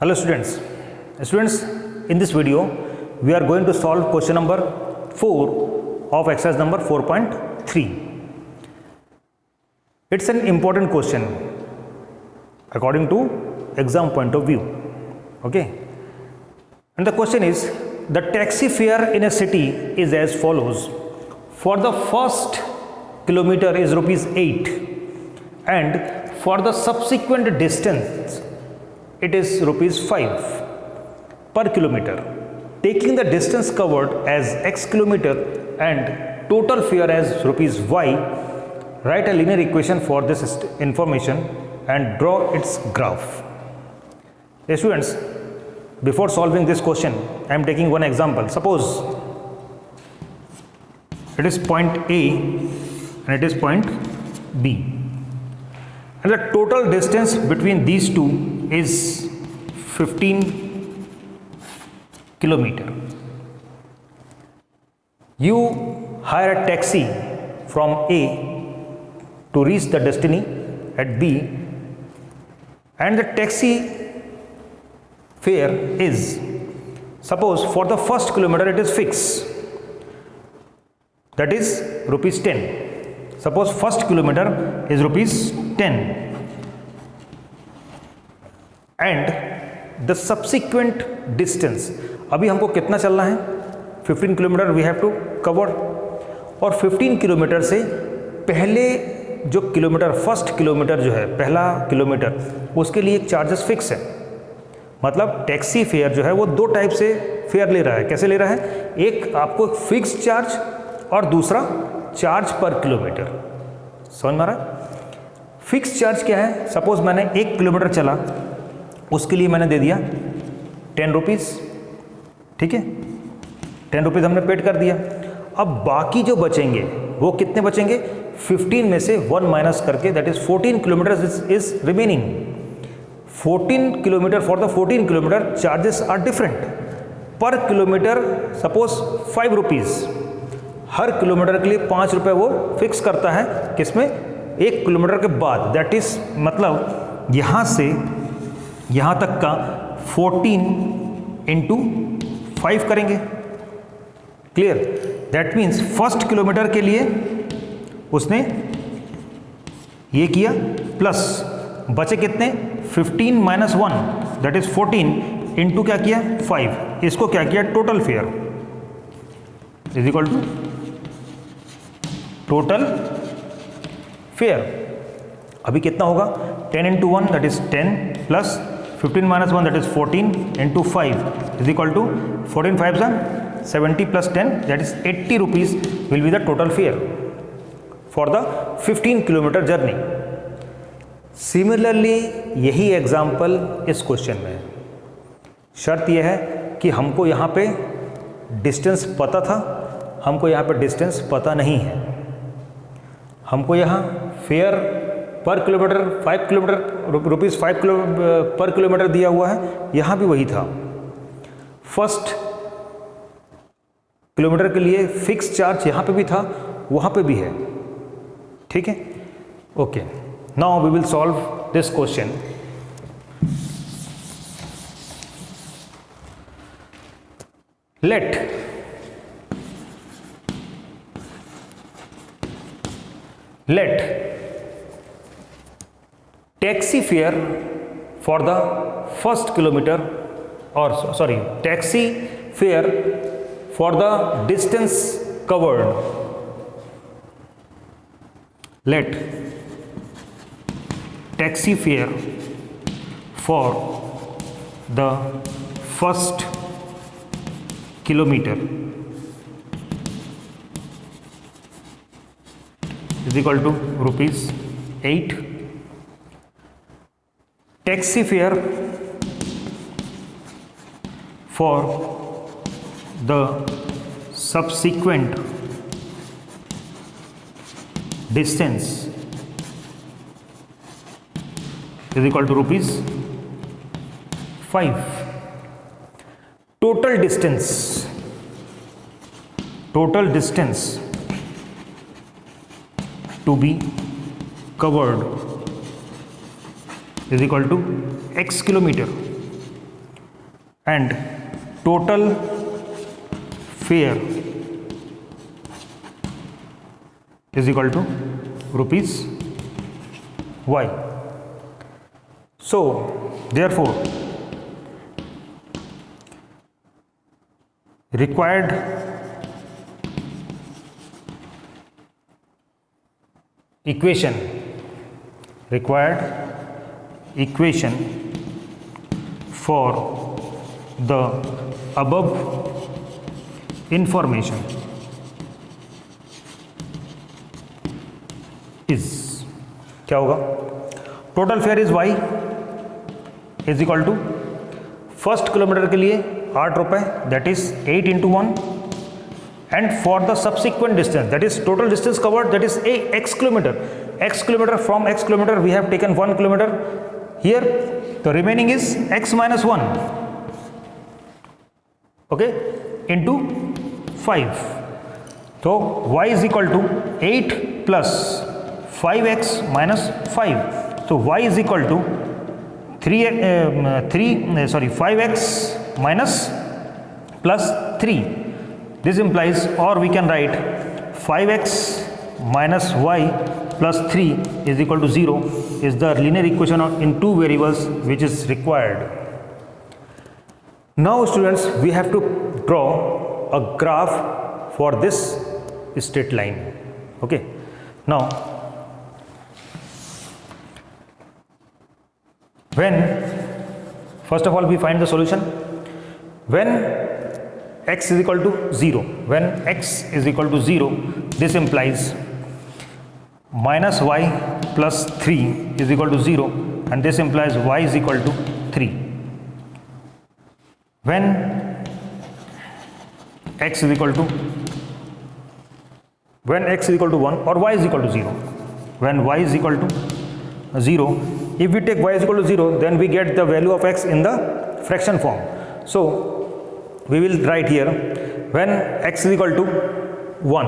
Hello students. In this video we are going to solve question number 4 of exercise number 4.3. It's an important question according to exam point of view. Okay. And the question is, the taxi fare in a city is as follows. For the first kilometer is rupees 8 and for the subsequent distance it is rupees 5 per kilometer. Taking the distance covered as x kilometer and total fare as rupees y, write a linear equation for this information and draw its graph. Hey students, before solving this question, I am taking one example. Suppose it is point A and it is point B. And the total distance between these two is 15 kilometer. You hire a taxi from A to reach the destination at B, and the taxi fare is, suppose for the first kilometer it is fixed, that is rupees 10. Suppose first kilometer is rupees 10 and the subsequent distance, अभी हमको कितना चलना है, 15 kilometre we have to cover, और 15 kilometre से पहले जो kilometre, first kilometre जो है, पहला किलोमीटर, उसके लिए एक चार्जेस फिक्स है. मतलब टैक्सी फेयर जो है वो दो टाइप से फेयर ले रहा है. कैसे ले रहा है? एक आपको फिक्स चार्ज और दूसरा चार्ज पर किलोमीटर. समझ में आ रहा है? फिक्स चार्ज क्या है? सपोज मैंने 1 किलोमीटर चला, उसके लिए मैंने दे दिया 10 रुपीज़. ठीक है, 10 रुपीज़ हमने पेड कर दिया. अब बाकी जो बचेंगे वो कितने बचेंगे? 15 में से 1 माइनस करके, that is 14 kilometre is remaining. 14 kilometre, for the 14 kilometre charges are different. Per kilometre suppose 5 rupees, हर किलोमीटर के लिए 5 रुपये वो फिक्स करता है. किसमें? 1 किलोमीटर के बाद. दैट इज मतलब यहाँ से यहाँ तक का 14 इंटू 5 करेंगे. Clear? That means first kilometre के लिए उसने ये किया, प्लस बचे कितने? 15 माइनस 1 दैट इज 14 इंटू क्या किया? 5. इसको क्या किया? Total fare is equal to total fare. अभी कितना होगा? 10 into 1 that is 10 plus 15 minus 1 that is 14 into 5 is equal to 14 5 70 plus 10 that is 80 rupees will be the total fare for the 15 kilometre journey. Similarly यही example इस question में है. शर्त यह है कि हमको यहाँ पे डिस्टेंस पता था, हमको यहाँ पे डिस्टेंस पता नहीं है. हमको यहाँ फेयर पर किलोमीटर 5 किलोमीटर रुपीज़ 5 पर किलोमीटर दिया हुआ है. यहाँ भी वही था. फर्स्ट किलोमीटर के लिए फिक्स चार्ज यहाँ पे भी था, वहाँ पे भी है. ठीक है, okay. Now we will solve this question. Let taxi fare for the first kilometer, or sorry, taxi fare for the distance covered. Let taxi fare for the first kilometer is equal to rupees 8. Taxi fare for the subsequent distance is equal to rupees 5. Total distance to be covered is equal to x kilometer. and total fare is equal to rupees y. So therefore required equation for the above information is क्या होगा? Total fare is y is equal to first kilometre के लिए 8 रुपए, that is 8 into 1, and for the subsequent distance, that is total distance covered, that is x kilometer. From x kilometer we have taken 1 kilometer. Here the remaining is x minus 1, okay, into 5. So y is equal to 8 plus 5x minus 5. So y is equal to 5x minus plus 3. This implies, or we can write 5x minus y plus 3 is equal to 0 is the linear equation in two variables which is required. Now students, we have to draw a graph for this straight line. Okay, now when first of all we find the solution when x is equal to 0. When x is equal to 0, this implies minus y plus 3 is equal to 0, and this implies y is equal to 3. When x is equal to 1 or y is equal to 0. When y is equal to 0, if we take y is equal to 0, then we get the value of x in the fraction form. So we will write here when x is equal to 1,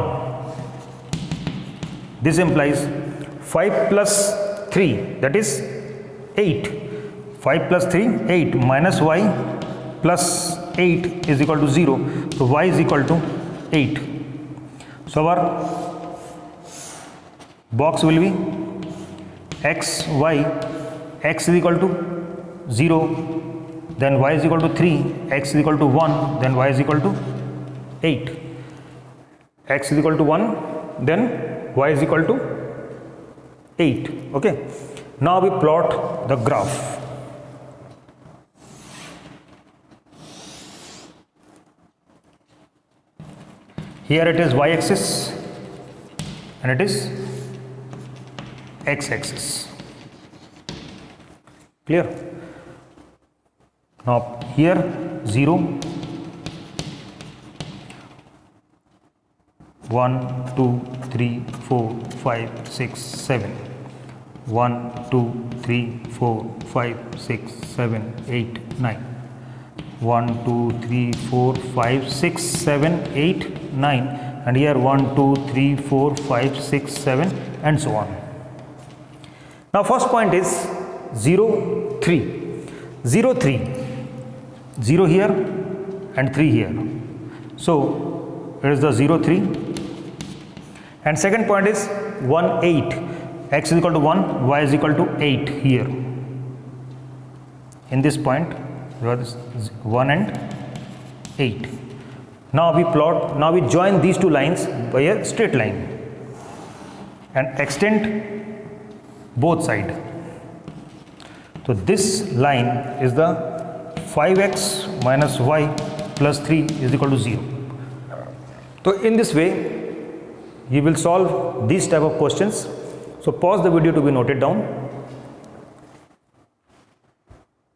this implies 5 plus 3, that is 8. 5 plus 3, 8, minus y plus 8 is equal to 0. So y is equal to 8. So our box will be x, y, x is equal to 0, then y is equal to 3, x is equal to 1, then y is equal to 8. X is equal to 1, then y is equal to 8. Okay. Now we plot the graph. Here it is y axis and it is x axis. Clear? Now here 0, 1, 2, 3, 4, 5, 6, 7. 1, 2, 3, 4, 5, 6, 7, 8, 9. 1, 2, 3, 4, 5, 6, 7, 8, 9. And here 1, 2, 3, 4, 5, 6, 7 and so on. Now first point is 0, 3. 0, 3. 0 here and 3 here. So it is the 0, 3. And second point is 1, 8. X is equal to 1, y is equal to 8 here. In this point, 1 and 8. Now we join these two lines by a straight line and extend both sides. So this line is the 5x minus y plus 3 is equal to 0. So in this way, you will solve these type of questions. So pause the video to be noted down.